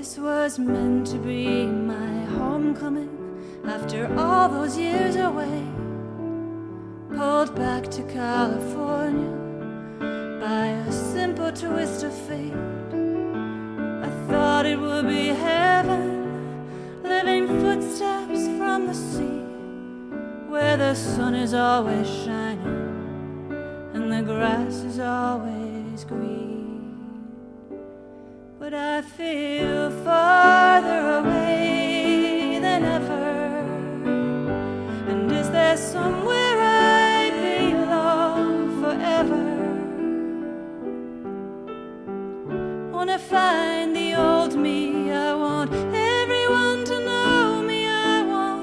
This was meant to be my homecoming after all those years away, pulled back to California by a simple twist of fate. I thought it would be heaven, living footsteps from the sea, where the sun is always shining and the grass is always green. But I feel farther away than ever, and is there somewhere I belong forever? Wanna find the old me, I want everyone to know me, I want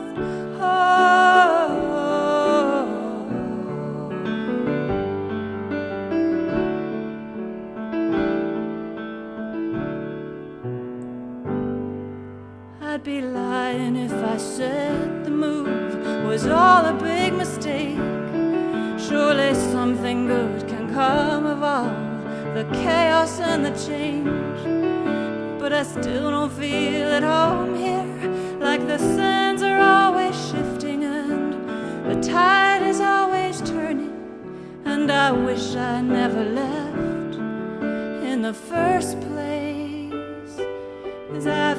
I'd be lying if I said the move was all a big mistake. Surely something good can come of all the chaos and the change. But I still don't feel at home here, like the sands are always shifting and the tide is always turning. And I wish I never left in the first place, 'cause I